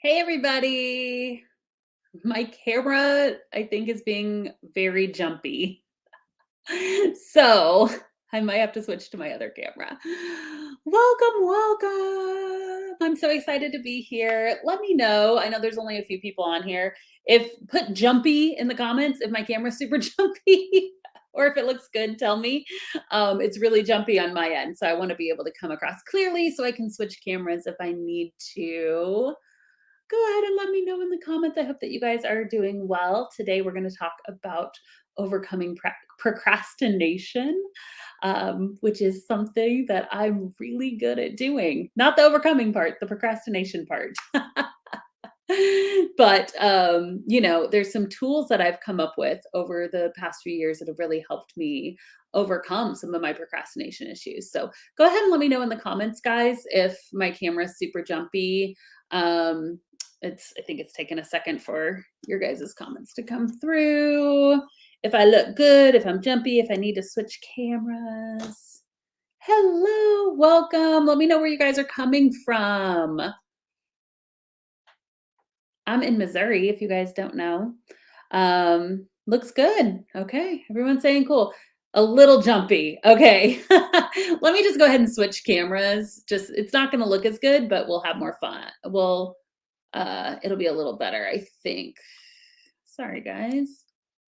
Hey everybody. My camera, I think, is being very jumpy. So I might have to switch to my other camera. Welcome. I'm so excited to be here. Let me know. I know there's only a few people on here. If put jumpy in the comments if my camera's super jumpy or if it looks good, tell me. It's really jumpy on my end. So I want to be able to come across clearly so I can switch cameras if I need to. Go ahead and let me know in the comments. I hope that you guys are doing well. Today, we're going to talk about overcoming procrastination, which is something that I'm really good at doing. Not the overcoming part, the procrastination part. But there's some tools that I've come up with over the past few years that have really helped me overcome some of my procrastination issues. So go ahead and let me know in the comments, guys, if my camera's super jumpy. um I think it's taken a second for your guys' comments to come through. If I look good, if I'm jumpy, if I need to switch cameras. Hello, welcome. Let me know where you guys are coming from. I'm in Missouri, if you guys don't know. Looks good. Okay, everyone's saying cool. A little jumpy. Okay. Let me just go ahead and switch cameras. Just it's not gonna look as good, but we'll have more fun. It'll be a little better, I think. Sorry, guys.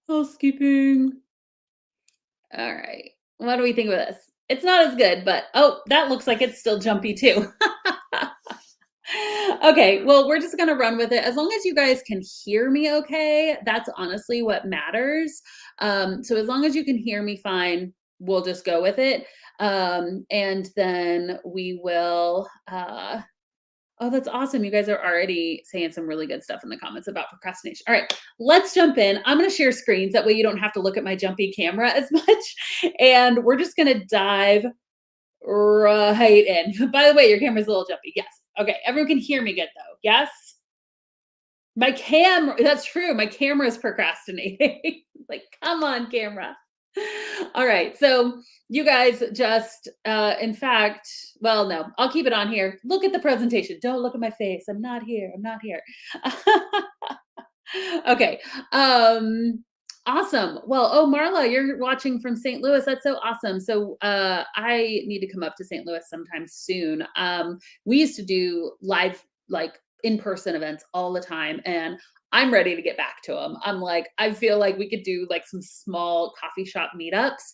Housekeeping. All right. What do we think of this? It's not as good, but oh, that looks like it's still jumpy too. Okay, well, we're just gonna run with it. As long as you guys can hear me okay, that's honestly what matters. So as long as you can hear me fine, we'll just go with it. And then we will oh, that's awesome. You guys are already saying some really good stuff in the comments about procrastination. All right, let's jump in. I'm going to share screens. That way you don't have to look at my jumpy camera as much. And we're just going to dive right in. By the way, your camera's a little jumpy. Yes. Okay. Everyone can hear me good though. Yes. My camera, that's true. My camera is procrastinating. Like, come on, camera. All right. So you guys just, in fact, well, no, I'll keep it on here. Look at the presentation. Don't look at my face. I'm not here. I'm not here. Okay. Awesome. Well, oh, Marla, you're watching from St. Louis. That's so awesome. So I need to come up to St. Louis sometime soon. We used to do live, like in-person events all the time, and I'm ready to get back to them. I'm like, I feel like we could do like some small coffee shop meetups.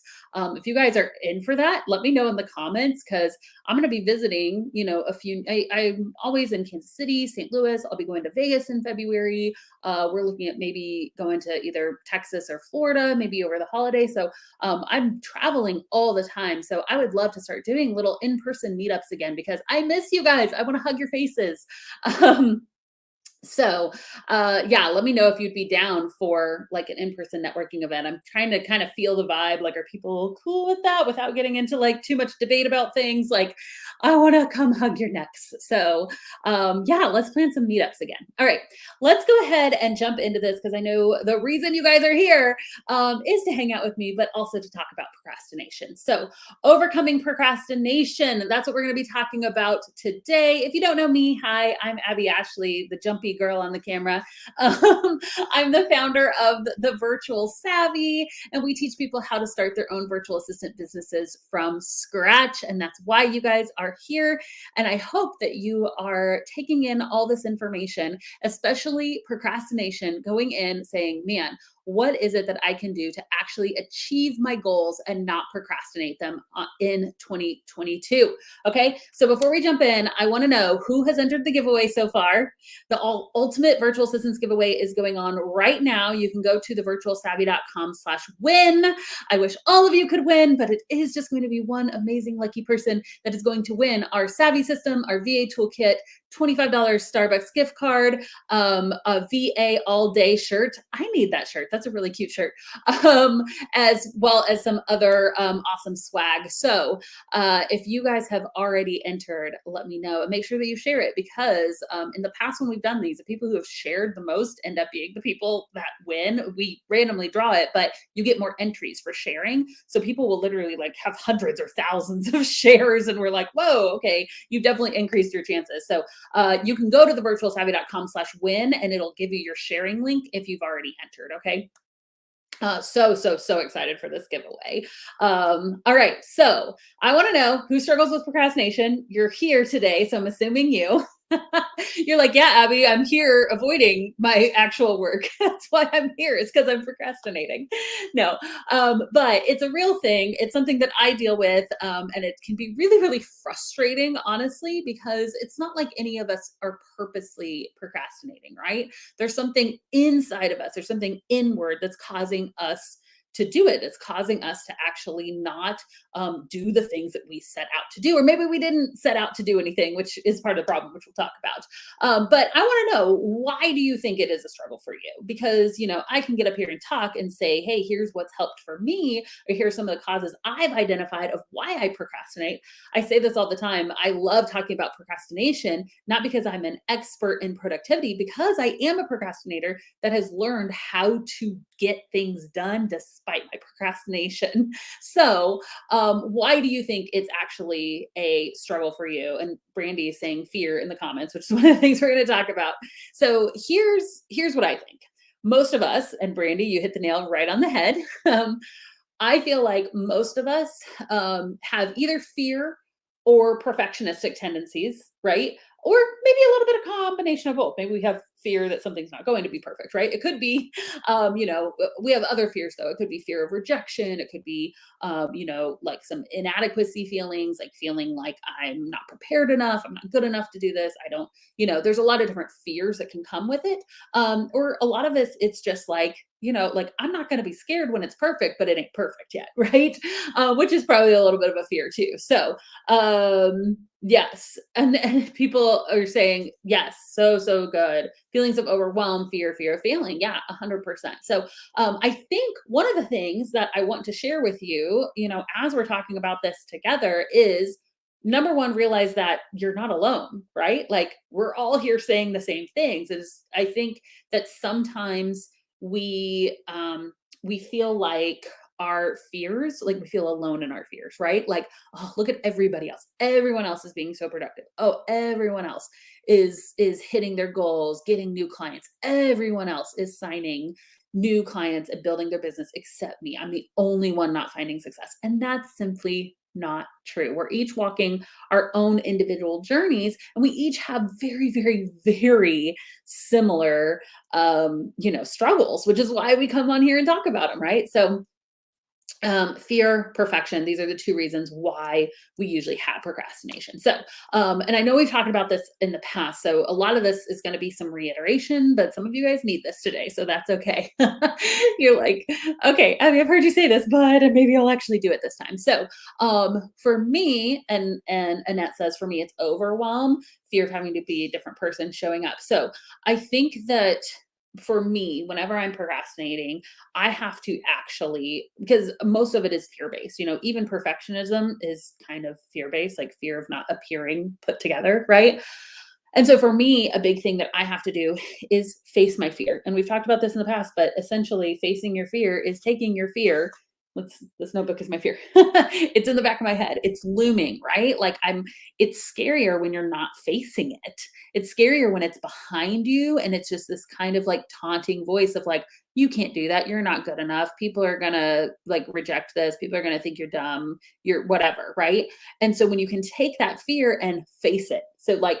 If you guys are in for that, let me know in the comments because I'm going to be visiting, a few. I'm always in Kansas City, St. Louis. I'll be going to Vegas in February. We're looking at maybe going to either Texas or Florida, maybe over the holiday. So I'm traveling all the time. So I would love to start doing little in-person meetups again because I miss you guys. I want to hug your faces. Yeah, let me know if you'd be down for like an in-person networking event. I'm trying to kind of feel the vibe. Like, are people cool with that without getting into like too much debate about things? Like, I want to come hug your necks. So, yeah, let's plan some meetups again. All right, let's go ahead and jump into this because I know the reason you guys are here is to hang out with me, but also to talk about procrastination. So, overcoming procrastination. That's what we're going to be talking about today. If you don't know me, hi, I'm Abby Ashley, the jumpy girl on the camera. I'm the founder of the Virtual Savvy, and we teach people how to start their own virtual assistant businesses from scratch. And that's why you guys are here. And I hope that you are taking in all this information, especially procrastination, going in saying, man, what is it that I can do to actually achieve my goals and not procrastinate them in 2022? Okay, so before we jump in, I want to know who has entered the giveaway so far. The ultimate virtual assistants giveaway is going on right now. You can go to thevirtualsavvy.com/win. I wish all of you could win, but it is just going to be one amazing lucky person that is going to win our Savvy system, our VA toolkit, $25 Starbucks gift card, a VA all day shirt. I need that shirt. That's a really cute shirt. As well as some other awesome swag. So if you guys have already entered, let me know and make sure that you share it because in the past when we've done these, the people who have shared the most end up being the people that win. We randomly draw it, but you get more entries for sharing. So people will literally like have hundreds or thousands of shares and we're like, whoa, okay, you definitely increased your chances. So You can go to thevirtualsavvy.com/win and it'll give you your sharing link if you've already entered. Okay. So excited for this giveaway. All right. So I want to know who struggles with procrastination. You're here today. So I'm assuming you. You're like, yeah, Abby, I'm here avoiding my actual work. That's why I'm here. It's because I'm procrastinating. No, but it's a real thing. It's something that I deal with. And it can be really, really frustrating, honestly, because it's not like any of us are purposely procrastinating, right? There's something inside of us, there's something inward that's causing us to do it. It's causing us to actually not do the things that we set out to do, or maybe we didn't set out to do anything, which is part of the problem, which we'll talk about. But I want to know, why do you think it is a struggle for you? Because, I can get up here and talk and say, hey, here's what's helped for me, or here's some of the causes I've identified of why I procrastinate. I say this all the time. I love talking about procrastination, not because I'm an expert in productivity, because I am a procrastinator that has learned how to get things done despite my procrastination. So, why do you think it's actually a struggle for you? And Brandy is saying fear in the comments, which is one of the things we're going to talk about. So here's what I think. Most of us, and Brandy, you hit the nail right on the head. I feel like most of us have either fear or perfectionistic tendencies, right? Or maybe a little bit of combination of both. Maybe we have fear that something's not going to be perfect, right? It could be, we have other fears though. It could be fear of rejection. It could be, like some inadequacy feelings, like feeling like I'm not prepared enough. I'm not good enough to do this. I don't, there's a lot of different fears that can come with it. Or a lot of us, it's just like, like I'm not going to be scared when it's perfect, but it ain't perfect yet, right? Which is probably a little bit of a fear too. So, yes, and people are saying yes, so good. Feelings of overwhelm, fear of failing. Yeah, 100%. So, I think one of the things that I want to share with you, as we're talking about this together, is number one, realize that you're not alone, right? Like we're all here saying the same things. Is I think that sometimes we feel like our fears, like we feel alone in our fears, right? Like, oh, look at everybody else. Everyone else is being so productive. Oh, everyone else is hitting their goals, getting new clients. Everyone else is signing new clients and building their business except me. I'm the only one not finding success. And that's simply not true. We're each walking our own individual journeys, and we each have very, very, very similar struggles, which is why we come on here and talk about them, right? So fear, perfection. These are the two reasons why we usually have procrastination. So, and I know we've talked about this in the past. So a lot of this is going to be some reiteration, but some of you guys need this today. So that's okay. You're like, okay, I mean, I've heard you say this, but maybe I'll actually do it this time. So, for me, and Annette says, for me, it's overwhelm, fear of having to be a different person showing up. So I think that for me, whenever I'm procrastinating, I have to actually, because most of it is fear based, even perfectionism is kind of fear based, like fear of not appearing put together, right? And so for me, a big thing that I have to do is face my fear. And we've talked about this in the past, but essentially facing your fear is taking your fear. This notebook is my fear. It's in the back of my head. It's looming, right? Like it's scarier when you're not facing it. It's scarier when it's behind you and it's just this kind of like taunting voice of like, you can't do that. You're not good enough. People are going to like reject this. People are going to think you're dumb. You're whatever, right? And so when you can take that fear and face it. So like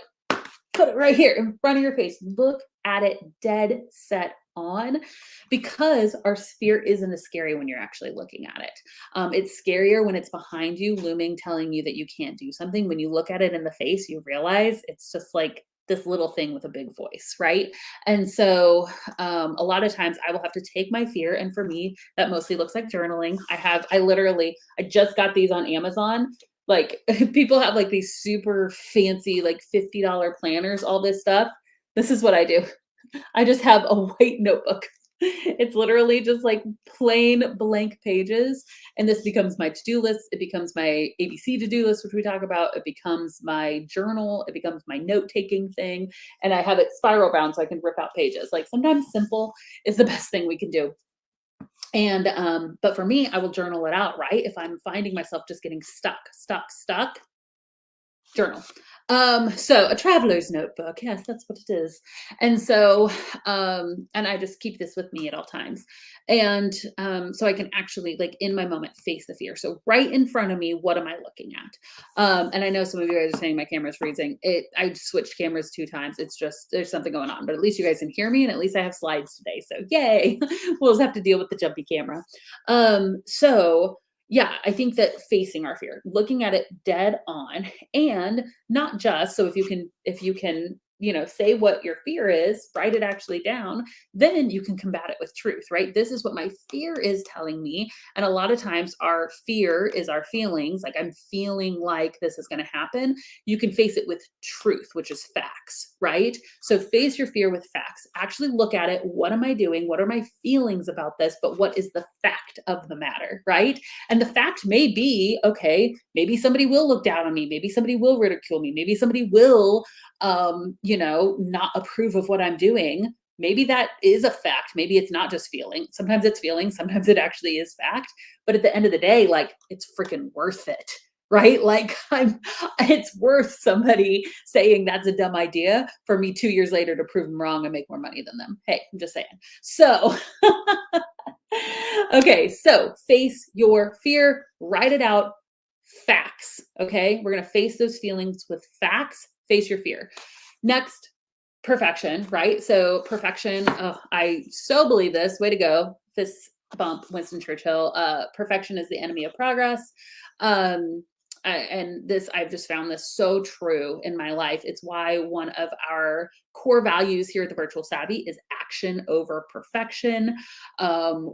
put it right here in front of your face. Look at it dead set on, because our fear isn't as scary when you're actually looking at it. It's scarier when it's behind you, looming, telling you that you can't do something. When you look at it in the face, you realize it's just like this little thing with a big voice, right? And so a lot of times I will have to take my fear. And for me, that mostly looks like journaling. I just got these on Amazon. Like people have like these super fancy, like $50 planners, all this stuff. This is what I do. I just have a white notebook. It's literally just like plain blank pages. And this becomes my to-do list. It becomes my ABC to-do list, which we talk about. It becomes my journal. It becomes my note-taking thing. And I have it spiral bound so I can rip out pages. Like sometimes simple is the best thing we can do. And but for me, I will journal it out, right? If I'm finding myself just getting stuck, Journal. So a traveler's notebook. Yes, that's what it is. And so, and I just keep this with me at all times. And so I can actually, like, in my moment, face the fear. So right in front of me, what am I looking at? And I know some of you guys are saying my camera's freezing. I switched cameras 2 times. It's just there's something going on, but at least you guys can hear me, and at least I have slides today. So yay! We'll just have to deal with the jumpy camera. So yeah, I think that facing our fear, looking at it dead on, and not just so if you can, say what your fear is, write it actually down, then you can combat it with truth, right? This is what my fear is telling me. And a lot of times our fear is our feelings, like I'm feeling like this is going to happen. You can face it with truth, which is facts, right? So face your fear with facts. Actually look at it. What am I doing? What are my feelings about this? But what is the fact of the matter, right? And the fact may be, okay, maybe somebody will look down on me. Maybe somebody will ridicule me. Maybe somebody will, not approve of what I'm doing. Maybe that is a fact. Maybe it's not just feeling. Sometimes it's feeling, sometimes it actually is fact. But at the end of the day, like, it's freaking worth it, right? Like, it's worth somebody saying that's a dumb idea for me 2 years later to prove them wrong and make more money than them. Hey, I'm just saying. So, okay, so face your fear, write it out, facts. Okay, we're gonna face those feelings with facts, face your fear. Next, perfection, right? So, perfection, oh, I so believe this. Way to go. This bump, Winston Churchill. Perfection is the enemy of progress. Um, and this, I've just found this so true in my life. It's why one of our core values here at the Virtual Savvy is action over perfection.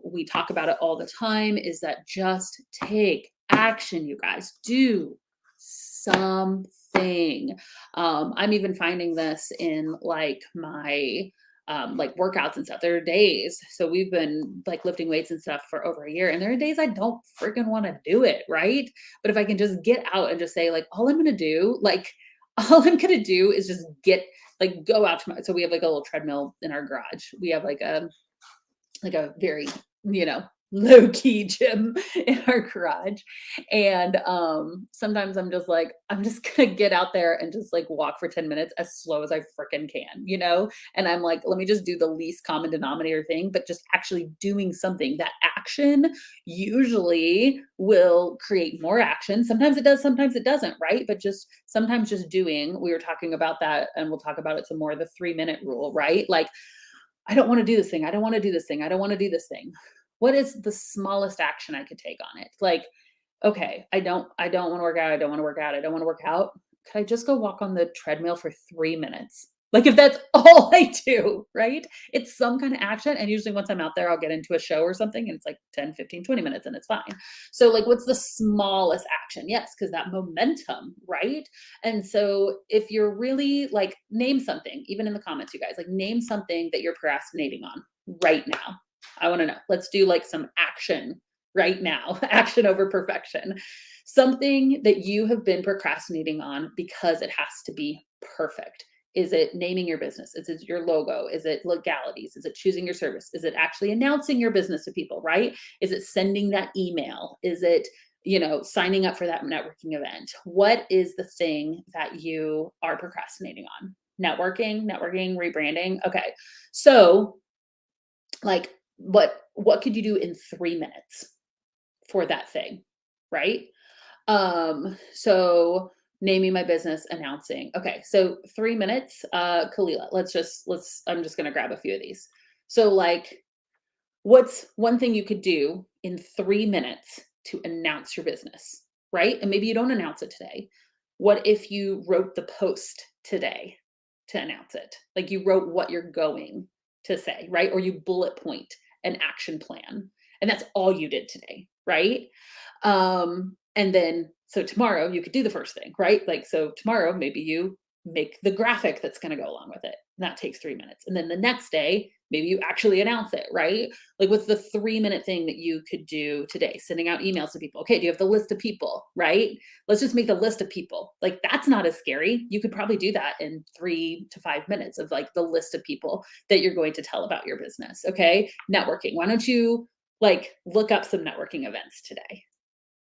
We talk about it all the time, is that just take action, you guys. Do something. I'm even finding this in like my like workouts and stuff. There are days, so we've been like lifting weights and stuff for over a year, and there are days I don't freaking want to do it, right? But if I can just get out and just say, like, all I'm gonna do, like, all I'm gonna do is just go out to my, so we have like a little treadmill in our garage. We have like a very, you know, low key gym in our garage. And sometimes I'm just like, I'm just gonna get out there and just like walk for 10 minutes as slow as I freaking can, you know? And I'm like, let me just do the least common denominator thing, but just actually doing something. That action usually will create more action. Sometimes it does, sometimes it doesn't, right? But just sometimes just doing, we were talking about that, and we'll talk about it some more, the 3-minute rule, right? Like, I don't want to do this thing. I don't want to do this thing. I don't want to do this thing. What is the smallest action I could take on it? Like, okay, I don't want to work out. I don't want to work out. I don't want to work out. Could I just go walk on the treadmill for 3 minutes? Like, if that's all I do, right? It's some kind of action. And usually once I'm out there, I'll get into a show or something, and it's like 10, 15, 20 minutes and it's fine. So like, what's the smallest action? Yes, because that momentum, right? And so if you're really like, name something, even in the comments, you guys, like, name something that you're procrastinating on right now. I want to know. Let's do like some action right now, action over perfection. Something that you have been procrastinating on because it has to be perfect. Is it naming your business? Is it your logo? Is it legalities? Is it choosing your service? Is it actually announcing your business to people, right? Is it sending that email? Is it, signing up for that networking event? What is the thing that you are procrastinating on? Networking, rebranding. Okay. So, like, what could you do in 3 minutes for that thing, right? So naming my business, announcing. Okay, so 3 minutes, Kalila, I'm just gonna grab a few of these. So, like, what's one thing you could do in 3 minutes to announce your business, right? And maybe you don't announce it today. What if you wrote the post today to announce it? Like, you wrote what you're going to say, right? Or you bullet point an action plan, and that's all you did today, right? And then so tomorrow you could do the first thing, right? Like, so tomorrow maybe you make the graphic that's going to go along with it. And that takes 3 minutes. And then the next day, maybe you actually announce it, right? Like, what's the 3-minute thing that you could do today? Sending out emails to people. Okay, do you have the list of people, right? Let's just make the list of people. Like, that's not as scary. You could probably do that in 3 to 5 minutes, of like the list of people that you're going to tell about your business. Okay, networking. Why don't you like look up some networking events today?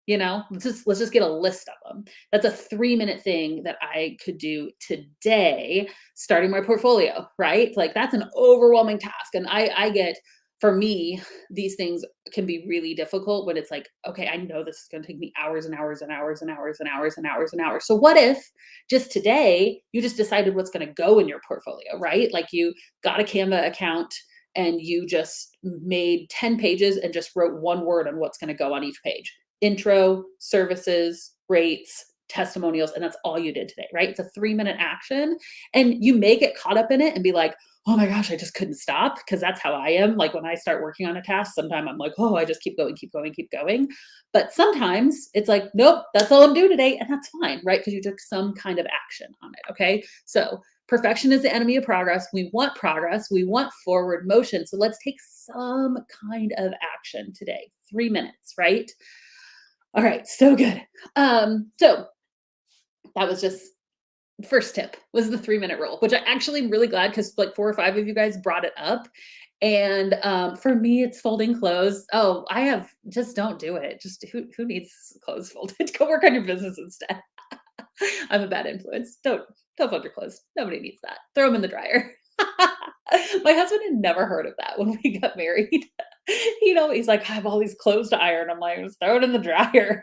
Let's just get a list of them. That's a 3-minute thing that I could do today, starting my portfolio, right? Like that's an overwhelming task. And I get, for me, these things can be really difficult when it's like, okay, I know this is going to take me hours and hours and hours and hours and hours and hours and hours. So what if just today you just decided what's going to go in your portfolio, right? Like you got a Canva account and you just made 10 pages and just wrote one word on what's going to go on each page: intro, services, rates, testimonials, and that's all you did today, right? It's a 3-minute action, and you may get caught up in it and be like, oh my gosh, I just couldn't stop, because that's how I am. Like when I start working on a task, sometimes I'm like, oh, I just keep going, keep going, keep going. But sometimes it's like, nope, that's all I'm doing today. And that's fine, right? Because you took some kind of action on it. Okay. So perfection is the enemy of progress. We want progress. We want forward motion. So let's take some kind of action today. 3 minutes, right? All right. So good. So that was just first tip, was the 3-minute rule, which I actually am really glad, because like 4 or 5 of you guys brought it up. And for me, it's folding clothes. Oh, I have, just don't do it. Just who needs clothes folded? Go work on your business instead. I'm a bad influence. Don't fold your clothes. Nobody needs that. Throw them in the dryer. My husband had never heard of that when we got married. He's like, I have all these clothes to iron. I'm like, just throw it in the dryer.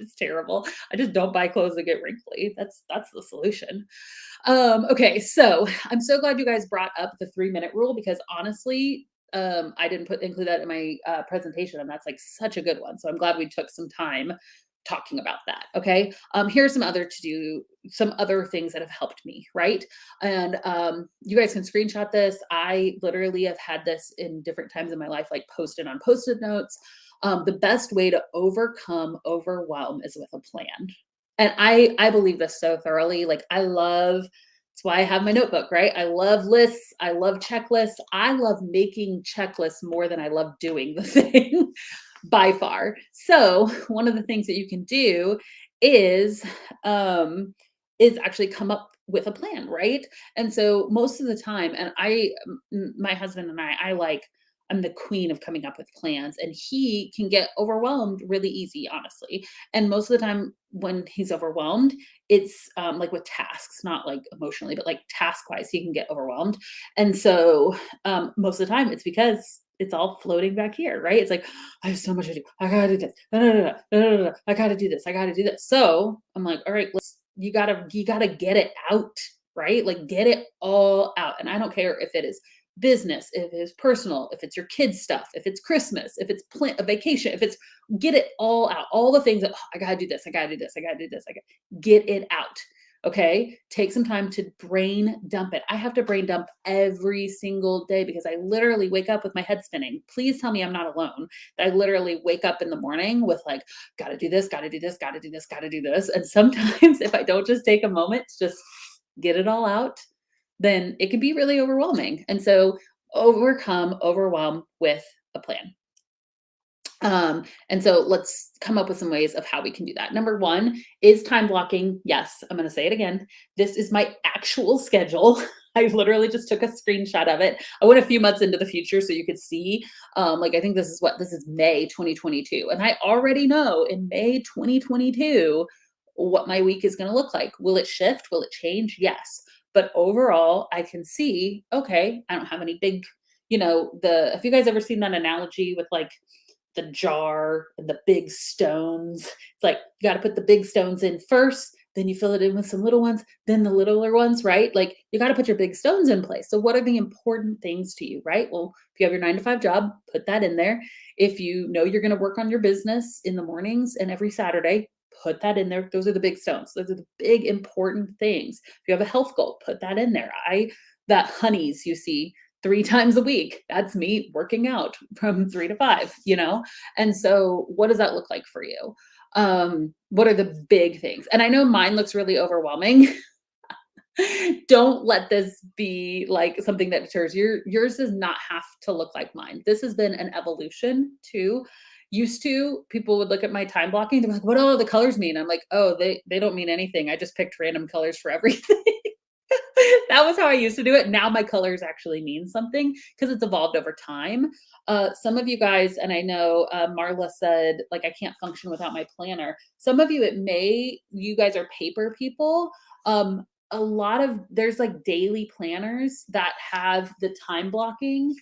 It's terrible. I just don't buy clothes that get wrinkly. That's the solution. Okay, so I'm so glad you guys brought up the 3-minute rule, because honestly, I didn't include that in my presentation, and that's like such a good one. So I'm glad we took some time talking about that. Okay. Here's some other things that have helped me, right? And you guys can screenshot this. I literally have had this in different times in my life, like posted on post-it notes. The best way to overcome overwhelm is with a plan. And I believe this so thoroughly. Like that's why I have my notebook, right? I love lists. I love checklists. I love making checklists more than I love doing the thing by far. So one of the things that you can do is um, is actually come up with a plan, right? And so most of the time, and my husband and I'm the queen of coming up with plans, and he can get overwhelmed really easy, honestly. And most of the time when he's overwhelmed, it's like with tasks, not like emotionally, but like task wise, he can get overwhelmed. And so most of the time it's because it's all floating back here, right? It's like, I have so much to do. I gotta do this. No, no, no, no, no, no, no. I gotta do this. I gotta do this. So I'm like, all right, you gotta get it out, right? Like get it all out. And I don't care if it is business, if it's personal, if it's your kids stuff, if it's Christmas, if it's a vacation, if it's, get it all out. All the things that, oh, I gotta do this. I gotta do this. I gotta do this. I gotta get it out. Okay. Take some time to brain dump it. I have to brain dump every single day, because I literally wake up with my head spinning. Please tell me I'm not alone. I literally wake up in the morning with like, gotta do this, gotta do this, gotta do this, gotta do this. And sometimes if I don't just take a moment to just get it all out, then it can be really overwhelming. And so overcome overwhelm with a plan. And so let's come up with some ways of how we can do that. Number one is time blocking. Yes, I'm going to say it again. This is my actual schedule. I literally just took a screenshot of it. I went a few months into the future so you could see. Like I think this is May 2022, and I already know in May 2022 what my week is going to look like. Will it shift? Will it change? Yes. But overall, I can see, okay, I don't have any big, have you guys ever seen that analogy with like the jar and the big stones? It's like you got to put the big stones in first, then you fill it in with some little ones, then the littler ones, right? Like you got to put your big stones in place. So what are the important things to you, right? Well, if you have your 9 to 5 job, put that in there. If you know you're going to work on your business in the mornings and every Saturday, put that in there. Those are the big stones. Those are the big important things. If you have a health goal, put that in there. That honeys you see 3 times a week, that's me working out from 3 to 5, And so what does that look like for you? What are the big things? And I know mine looks really overwhelming. Don't let this be like something that deters yours does not have to look like mine. This has been an evolution too. Used to, people would look at my time blocking, they're like, what do all the colors mean? I'm like, oh, they don't mean anything. I just picked random colors for everything. That was how I used to do it. Now my colors actually mean something because it's evolved over time. Some of you guys, and I know Marla said, like, I can't function without my planner. Some of you, you guys are paper people. A lot of, there's like daily planners that have the time blocking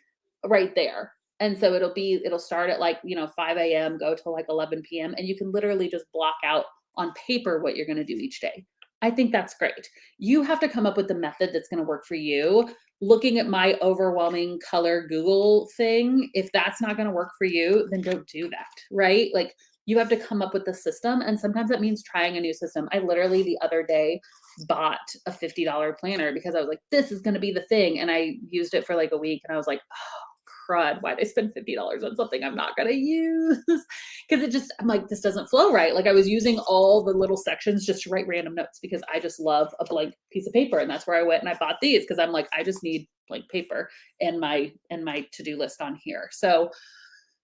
right there. And so it'll start at like, 5 a.m., go till like 11 p.m. And you can literally just block out on paper what you're going to do each day. I think that's great. You have to come up with the method that's going to work for you. Looking at my overwhelming color Google thing, if that's not going to work for you, then don't do that, right? Like, you have to come up with the system. And sometimes that means trying a new system. I literally the other day bought a $50 planner because I was like, this is going to be the thing. And I used it for like a week and I was like, oh, crud, why'd I spend $50 on something I'm not going to use? Because I'm like, this doesn't flow right. Like, I was using all the little sections just to write random notes because I just love a blank piece of paper. And that's where I went and I bought these because I'm like, I just need blank paper and my to-do list on here. So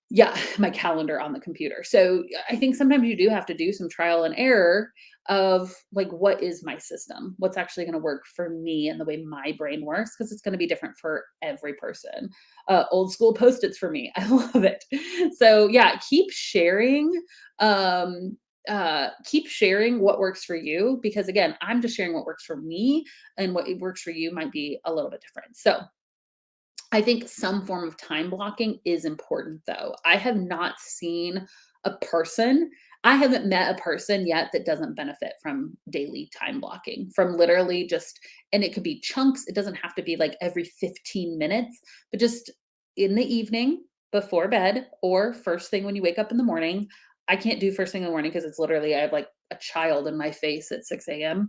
yeah, my calendar on the computer. So I think sometimes you do have to do some trial and error of like, what is my system? What's actually going to work for me and the way my brain works? Because it's going to be different for every person. Old school Post-its for me. I love it. So yeah, keep sharing what works for you, because again, I'm just sharing what works for me, and what works for you might be a little bit different. So I think some form of time blocking is important though. I haven't met a person yet that doesn't benefit from daily time blocking, from literally just, and it could be chunks. It doesn't have to be like every 15 minutes, but just in the evening before bed or first thing when you wake up in the morning. I can't do first thing in the morning because it's literally, I have like a child in my face at 6 a.m.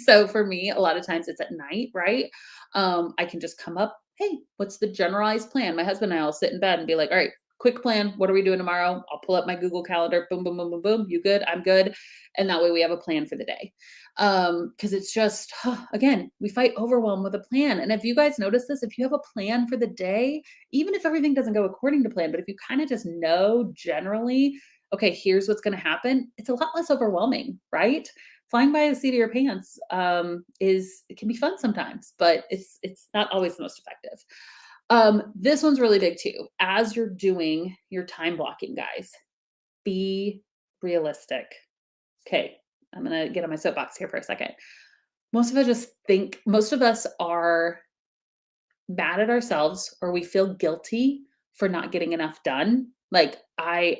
So for me, a lot of times it's at night, right? I can just come up, hey, what's the generalized plan? My husband and I will sit in bed and be like, all right, quick plan. What are we doing tomorrow? I'll pull up my Google Calendar. Boom, boom, boom, boom, boom. You good? I'm good. And that way we have a plan for the day. Because it's just, again, we fight overwhelm with a plan. And if you guys notice this, if you have a plan for the day, even if everything doesn't go according to plan, but if you kind of just know generally, okay, here's what's going to happen, it's a lot less overwhelming, right? Flying by the seat of your pants it can be fun sometimes, but it's not always the most effective. This one's really big too. As you're doing your time blocking, guys, be realistic. Okay, I'm gonna get on my soapbox here for a second. Most of us are mad at ourselves, or we feel guilty for not getting enough done. Like, I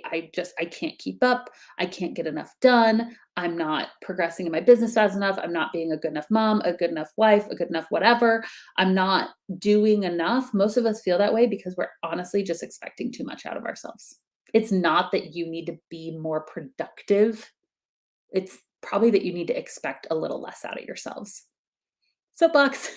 can't keep up. I can't get enough done. I'm not progressing in my business fast enough. I'm not being a good enough mom, a good enough wife, a good enough whatever. I'm not doing enough. Most of us feel that way because we're honestly just expecting too much out of ourselves. It's not that you need to be more productive. It's probably that you need to expect a little less out of yourselves. Soapbox.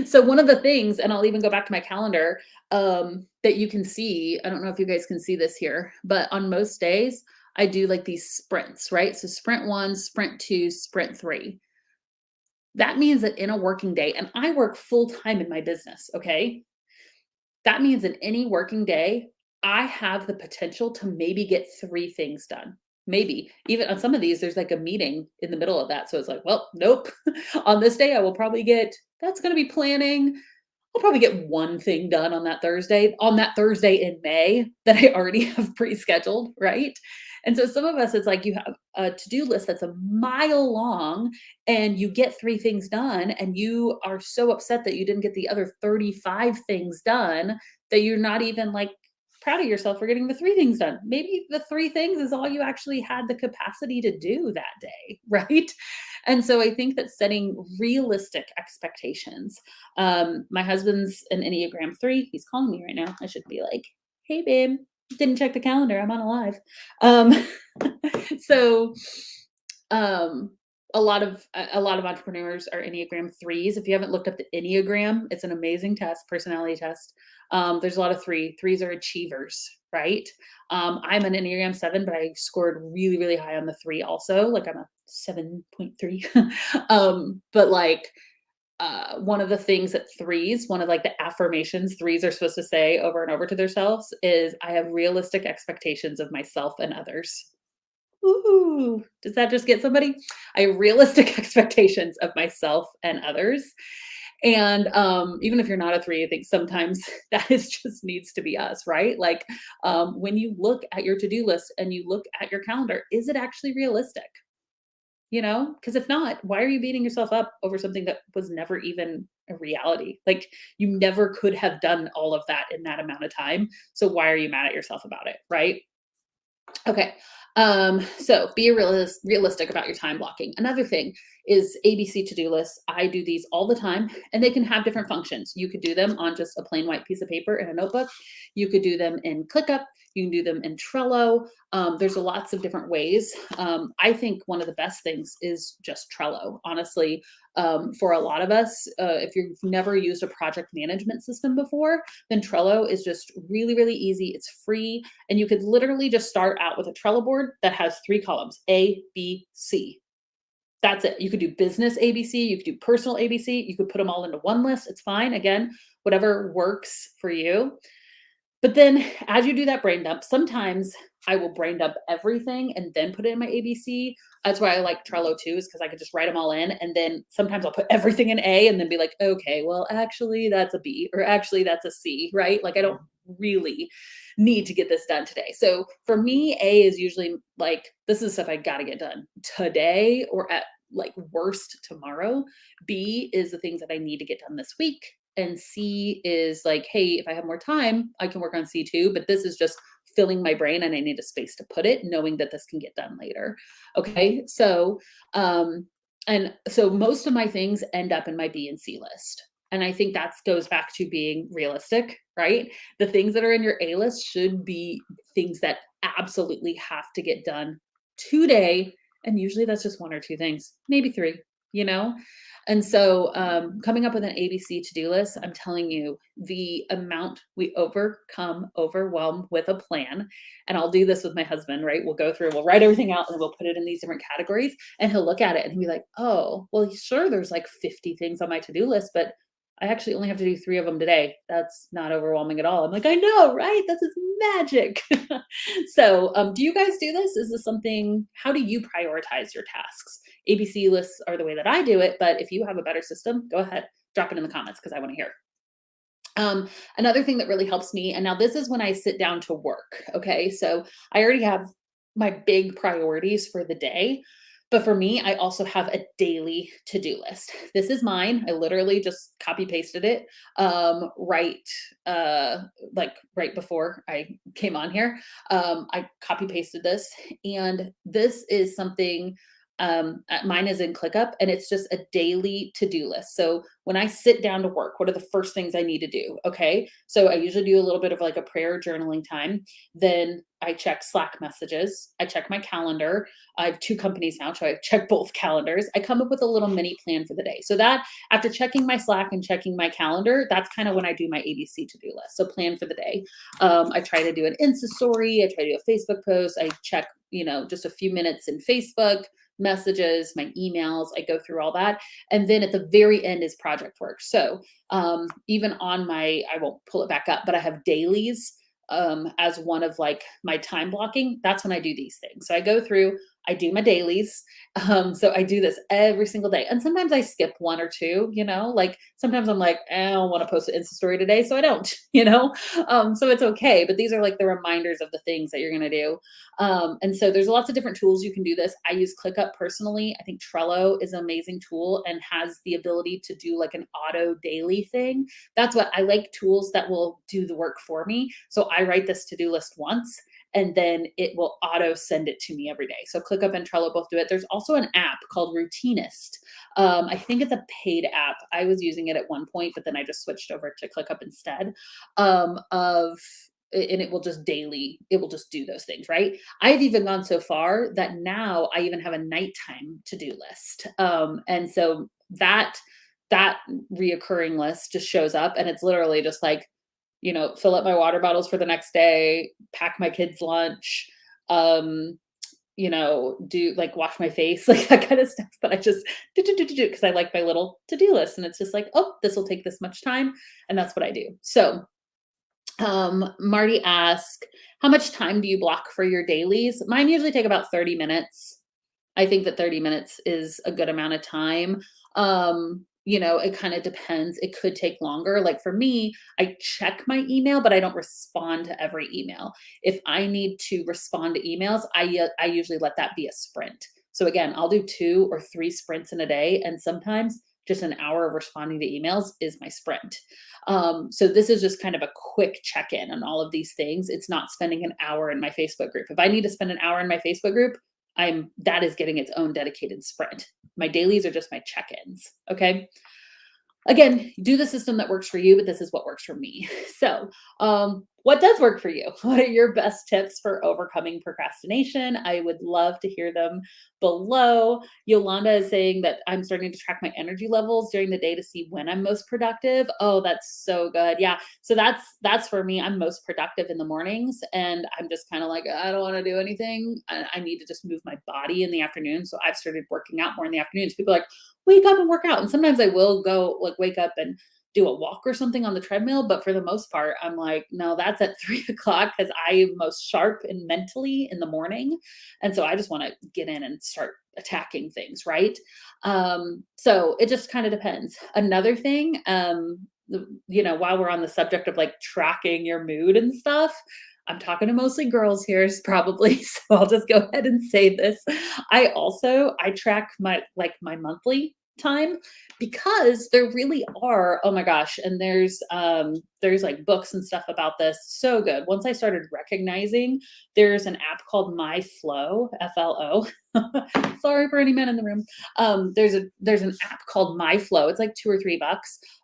So one of the things, and I'll even go back to my calendar, that you can see, I don't know if you guys can see this here, but on most days, I do like these sprints, right? So sprint 1, sprint 2, sprint 3. That means that in a working day, and I work full time in my business, okay? That means in any working day, I have the potential to maybe get 3 things done. Maybe. Even on some of these, there's like a meeting in the middle of that. So it's like, well, nope. On this day, I will probably that's going to be planning. I'll probably get 1 thing done on that Thursday in May that I already have pre-scheduled, right? And so some of us, it's like you have a to-do list that's a mile long and you get 3 things done and you are so upset that you didn't get the other 35 things done that you're not even like proud of yourself for getting the 3 things done. Maybe the 3 things is all you actually had the capacity to do that day, right? And so I think that setting realistic expectations. My husband's an Enneagram 3. He's calling me right now. I should be like, hey, babe, didn't check the calendar. I'm on a live. Um, so um, a lot of entrepreneurs are Enneagram 3s. If you haven't looked up the Enneagram, it's an amazing test, personality test. There's a lot of 3s are achievers, right? I'm an Enneagram 7, but I scored really, really high on the 3 also. Like, I'm a 7.3. But like, one of the things that 3s, one of like the affirmations 3s are supposed to say over and over to themselves is, I have realistic expectations of myself and others. Ooh, does that just get somebody? I have realistic expectations of myself and others. And even if you're not a three, I think sometimes that is just needs to be us, right? Like when you look at your to do list and you look at your calendar, is it actually realistic? Because if not, why are you beating yourself up over something that was never even a reality? Like you never could have done all of that in that amount of time. So why are you mad at yourself about it? Right. Okay. So be realistic about your time blocking. Another thing is ABC to-do lists. I do these all the time and they can have different functions. You could do them on just a plain white piece of paper in a notebook. You could do them in ClickUp. You can do them in Trello. There's lots of different ways. I think one of the best things is just Trello. Honestly, for a lot of us, if you've never used a project management system before, then Trello is just really, really easy. It's free. And you could literally just start out with a Trello board that has 3 columns, A, B, C. That's it. You could do business ABC, you could do personal ABC, you could put them all into one list. It's fine. Again, whatever works for you. But then as you do that brain dump, sometimes I will brain dump everything and then put it in my ABC. That's why I like Trello too, is because I could just write them all in. And then sometimes I'll put everything in A and then be like, okay, well, actually, that's a B, or actually, that's a C, right? Like, I don't really need to get this done today. So for me, A is usually like, this is stuff I got to get done today or at like worst tomorrow. B is the things that I need to get done this week. And C is like, hey, if I have more time, I can work on C too. But this is just filling my brain and I need a space to put it, knowing that this can get done later. Okay. So most of my things end up in my B and C list. And I think that goes back to being realistic, right? The things that are in your A list should be things that absolutely have to get done today. And usually that's just one or two things, maybe three, you know? And so, coming up with an ABC to-do list, I'm telling you, the amount we overwhelm with a plan, and I'll do this with my husband, right? We'll go through, we'll write everything out, and then we'll put it in these different categories, and he'll look at it and he'll be like, "Oh, well, sure, there's like 50 things on my to-do list, but I actually only have to do 3 of them today. That's not overwhelming at all." I'm like, "I know, right? This is magic." So, do you guys do this? Is this something how do you prioritize your tasks? ABC lists are the way that I do it, but if you have a better system, go ahead, drop it in the comments because I want to hear. Another thing that really helps me, and now this is when I sit down to work. Okay. So I already have my big priorities for the day. But for me, I also have a daily to do list. This is mine. I literally just copy pasted it right, right before I came on here. I copy pasted this, and this is something. Mine is in ClickUp, and it's just a daily to do list. So when I sit down to work, what are the first things I need to do? Okay. So I usually do a little bit of like a prayer journaling time. Then I check Slack messages. I check my calendar. I have 2 companies now, so I check both calendars. I come up with a little mini plan for the day. So that after checking my Slack and checking my calendar, that's kind of when I do my ABC to-do list. So plan for the day. I try to do an Insta story. I try to do a Facebook post. I check, just a few minutes in Facebook messages, my emails. I go through all that. And then at the very end is project work. So even on I won't pull it back up, but I have dailies as one of like my time blocking. That's when I do these things. So I go through, I do my dailies. So I do this every single day. And sometimes I skip one or two, like sometimes I'm like, I don't want to post an Insta story today. So I don't, so it's okay. But these are like the reminders of the things that you're going to do. And so there's lots of different tools you can do this. I use ClickUp personally. I think Trello is an amazing tool and has the ability to do like an auto daily thing. That's what I like, tools that will do the work for me. So I write this to-do list once and then it will auto send it to me every day. So ClickUp and Trello both do it. There's also an app called Routinist. I think it's a paid app. I was using it at one point, but then I just switched over to ClickUp instead. And it will just do those things, right? I've even gone so far that now I even have a nighttime to-do list. And so that reoccurring list just shows up and it's literally just like, fill up my water bottles for the next day, pack my kids' lunch, do like wash my face, like that kind of stuff. But I just do because I like my little to-do list. And it's just like, oh, this will take this much time. And that's what I do. So Marty asked, how much time do you block for your dailies? Mine usually take about 30 minutes. I think that 30 minutes is a good amount of time. It kind of depends. It could take longer. Like for me, I check my email, but I don't respond to every email. If I need to respond to emails, I usually let that be a sprint. So again, I'll do 2 or 3 sprints in a day, and sometimes just an hour of responding to emails is my sprint. So this is just kind of a quick check in on all of these things. It's not spending an hour in my Facebook group. If I need to spend an hour in my Facebook group, that is getting its own dedicated sprint. My dailies are just my check-ins. Okay. Again, do the system that works for you, but this is what works for me. So, what does work for you? What are your best tips for overcoming procrastination? I would love to hear them below. Yolanda is saying that I'm starting to track my energy levels during the day to see when I'm most productive. Oh, that's so good. Yeah. So that's for me. I'm most productive in the mornings, and I'm just kind of like, I don't want to do anything. I need to just move my body in the afternoon. So I've started working out more in the afternoons. People are like, wake up and work out. And sometimes I will go like wake up and do a walk or something on the treadmill. But for the most part, I'm like, no, that's at 3 o'clock because I am most sharp and mentally in the morning. And so I just want to get in and start attacking things, right? So it just kind of depends. Another thing, while we're on the subject of like tracking your mood and stuff, I'm talking to mostly girls here, probably, so I'll just go ahead and say this. I track my monthly time because there really are, oh my gosh, and there's like books and stuff about this. So good. Once I started recognizing, there's an app called My Flow, FLO. Sorry for any men in the room. There's an app called My Flow. It's like $2 or $3.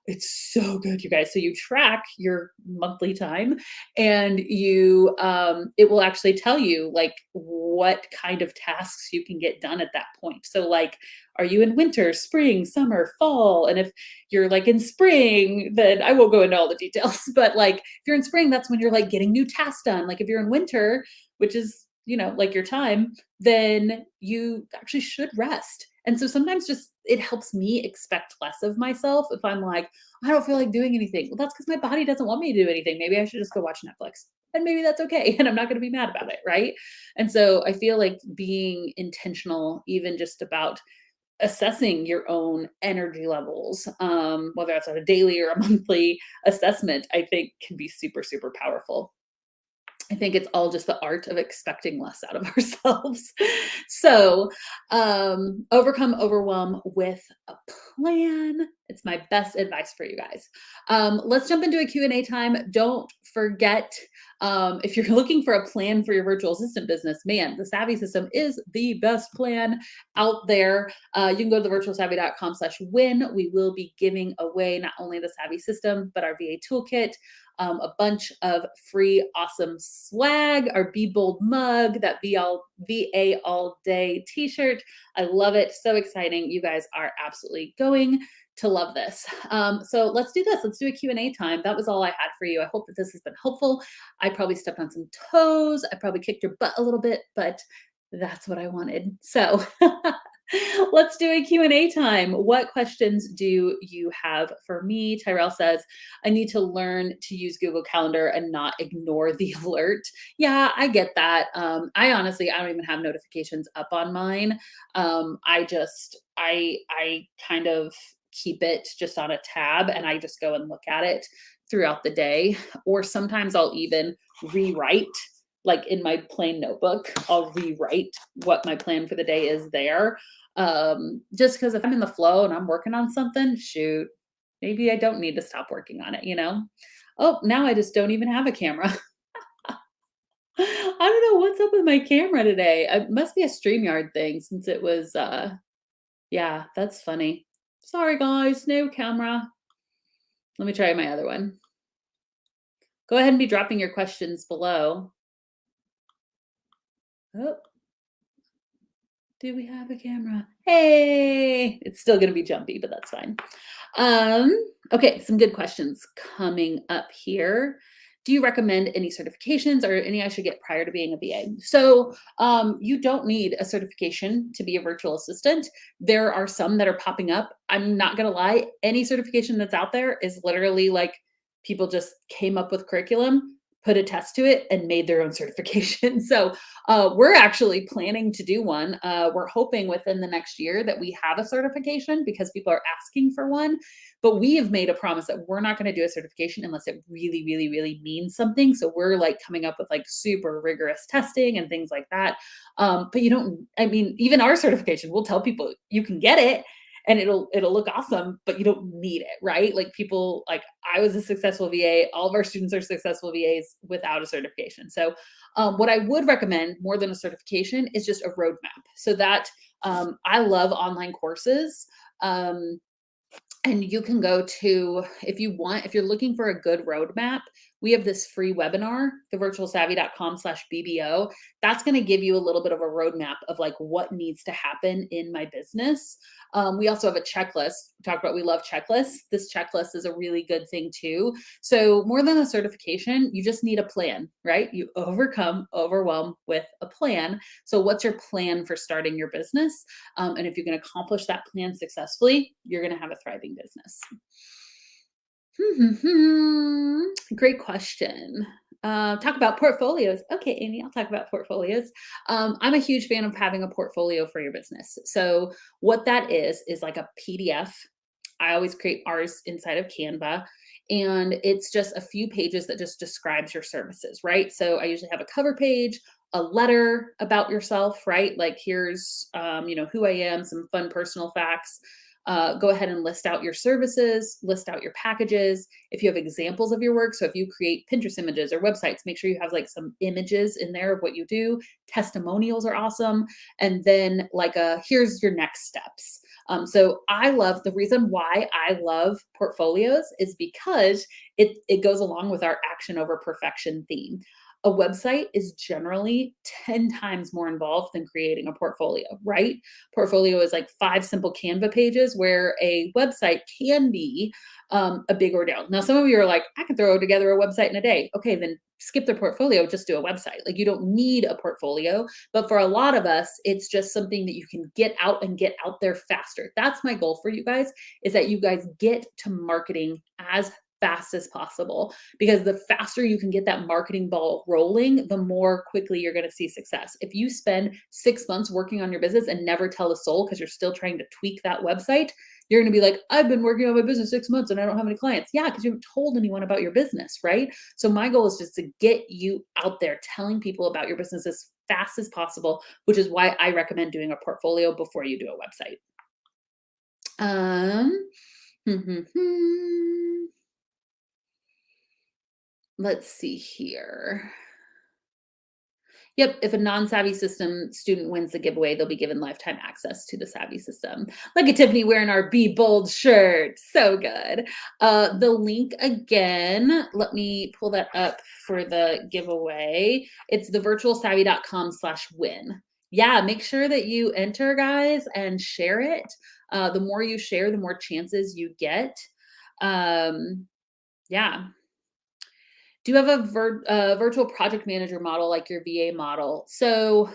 It's so good, you guys. So you track your monthly time, and it will actually tell you like what kind of tasks you can get done at that point. So like, are you in winter, spring, summer, fall? And if you're like in spring, then I won't go into all the details, but like if you're in spring, that's when you're like getting new tasks done. Like if you're in winter, which is like your time, then you actually should rest. And so sometimes just it helps me expect less of myself if I'm like, I don't feel like doing anything. Well, that's because my body doesn't want me to do anything. Maybe I should just go watch Netflix. And maybe that's okay. And I'm not going to be mad about it. Right. And so I feel like being intentional, even just about assessing your own energy levels, whether that's on a daily or a monthly assessment, I think can be super, super powerful. I think it's all just the art of expecting less out of ourselves. So, overcome overwhelm with a plan. It's my best advice for you guys. Let's jump into a Q&A time. Don't forget, if you're looking for a plan for your virtual assistant business, man, the Savvy system is the best plan out there. You can go to thevirtualsavvy.com/win. We will be giving away not only the Savvy system, but our VA toolkit, a bunch of free awesome swag, our Be Bold mug, that VA all day t-shirt. I love it. So exciting. You guys are absolutely going to love this. So let's do this. Let's do a Q&A time. That was all I had for you. I hope that this has been helpful. I probably stepped on some toes. I probably kicked your butt a little bit, but that's what I wanted. So let's do a Q&A time. What questions do you have for me? Tyrell says, I need to learn to use Google Calendar and not ignore the alert. Yeah, I get that. I don't even have notifications up on mine. I kind of keep it just on a tab, and I just go and look at it throughout the day. Or sometimes I'll even rewrite, like in my plain notebook, I'll rewrite what my plan for the day is there. Just because if I'm in the flow and I'm working on something, shoot, maybe I don't need to stop working on it. Oh, now I just don't even have a camera. I don't know what's up with my camera today. It must be a StreamYard thing since it was, yeah, that's funny. Sorry, guys, no camera. Let me try my other one. Go ahead and be dropping your questions below. Oh, do we have a camera? Hey, it's still going to be jumpy, but that's fine. Okay, some good questions coming up here. Do you recommend any certifications or any I should get prior to being a VA? So you don't need a certification to be a virtual assistant. There are some that are popping up. I'm not going to lie. Any certification that's out there is literally like People just came up with curriculum, put a test to it, and made their own certification. So we're actually planning to do one. We're hoping within the next year that we have a certification because people are asking for one. But we have made a promise that we're not going to do a certification unless it really, really, really means something. So we're like coming up with like super rigorous testing and things like that. But you don't, I mean, even our certification, we'll tell people you can get it and it'll look awesome, but you don't need it, right? Like people like I was a successful VA, all of our students are successful VAs without a certification. So what I would recommend more than a certification is just a roadmap. So that I love online courses. Um, and you can go to, if you want, if you're looking for a good roadmap, we have this free webinar, thevirtualsavvy.com/BBO. That's going to give you a little bit of a roadmap of like what needs to happen in my business. We also have a checklist. We talked about we love checklists. This checklist is a really good thing too. So more than a certification, you just need a plan, right? You overwhelm with a plan. So what's your plan for starting your business? And if you can accomplish that plan successfully, you're going to have a thriving business. Great question. Talk about portfolios. Okay, Amy, I'll talk about portfolios. I'm a huge fan of having a portfolio for your business. So, what that is like a PDF. I always create ours inside of Canva, and it's just a few pages that just describes your services, right? So, I usually have a cover page, a letter about yourself, right? Like here's, who I am, some fun personal facts. Go ahead and list out your services, list out your packages. If you have examples of your work, so if you create Pinterest images or websites, make sure you have like some images in there of what you do. Testimonials are awesome. And then like here's your next steps. So I love the reason why I love portfolios is because it goes along with our action over perfection theme. A website is generally 10 times more involved than creating a portfolio, right? Portfolio is like 5 simple Canva pages, where a website can be a big ordeal. Now, some of you are like, I can throw together a website in a day. Okay, then skip the portfolio, just do a website. Like you don't need a portfolio, but for a lot of us, it's just something that you can get out and get out there faster. That's my goal for you guys, is that you guys get to marketing as fast as possible, because the faster you can get that marketing ball rolling, the more quickly you're going to see success. If you spend 6 months working on your business and never tell a soul because you're still trying to tweak that website, you're going to be like, I've been working on my business 6 months and I don't have any clients. Yeah, because you haven't told anyone about your business, right? So my goal is just to get you out there telling people about your business as fast as possible, which is why I recommend doing a portfolio before you do a website. Um, let's see here. Yep, if a non-Savvy system student wins the giveaway, they'll be given lifetime access to the Savvy system. Look at Tiffany wearing our Be Bold shirt. So good. The link again, let me pull that up for the giveaway. It's thevirtualsavvy.com/win. Yeah, make sure that you enter, guys, and share it. The more you share, the more chances you get. Yeah. Do you have a virtual project manager model like your VA model? So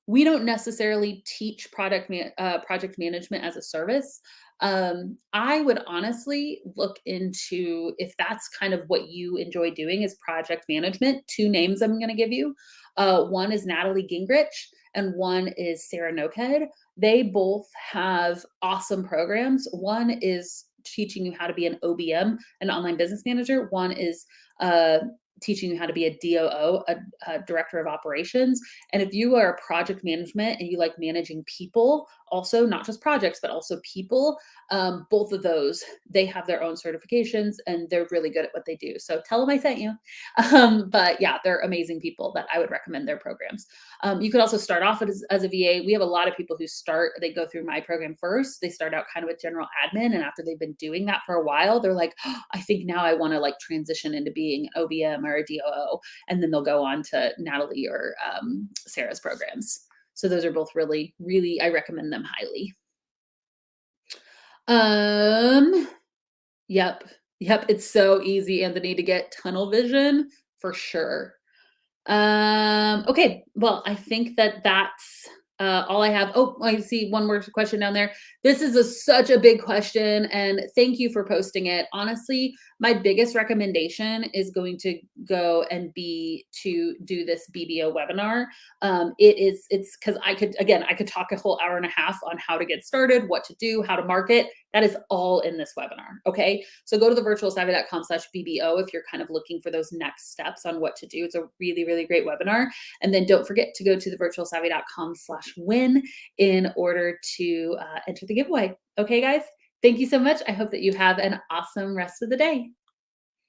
we don't necessarily teach project management as a service. I would honestly look into if that's kind of what you enjoy doing is project management. Two names I'm going to give you. One is Natalie Gingrich and one is Sarah Noked. They both have awesome programs. One is teaching you how to be an OBM, an online business manager. One is uh, teaching you how to be a DOO, a director of operations. And if you are a project management and you like managing people, also not just projects, but also people, both of those, they have their own certifications and they're really good at what they do. So tell them I sent you. But yeah, they're amazing people that I would recommend their programs. You could also start off as a VA. We have a lot of people who they go through my program first. They start out kind of with general admin. And after they've been doing that for a while, they're like, oh, I think now I want to like transition into being an OBM or a DOO. And then they'll go on to Natalie or Sarah's programs. So those are both really, really, I recommend them highly. Yep. Yep. It's so easy, Anthony, to get tunnel vision for sure. Okay. Well, I think that's All I have, oh, I see one more question down there. This is such a big question, and thank you for posting it. Honestly, my biggest recommendation is going to go and be to do this BBO webinar. It's because I could talk a whole hour and a half on how to get started, what to do, how to market. That is all in this webinar. Okay. So go to thevirtualsavvy.com/BBO if you're kind of looking for those next steps on what to do. It's a really, really great webinar. And then don't forget to go to thevirtualsavvy.com/win in order to enter the giveaway. Okay, guys, thank you so much. I hope that you have an awesome rest of the day.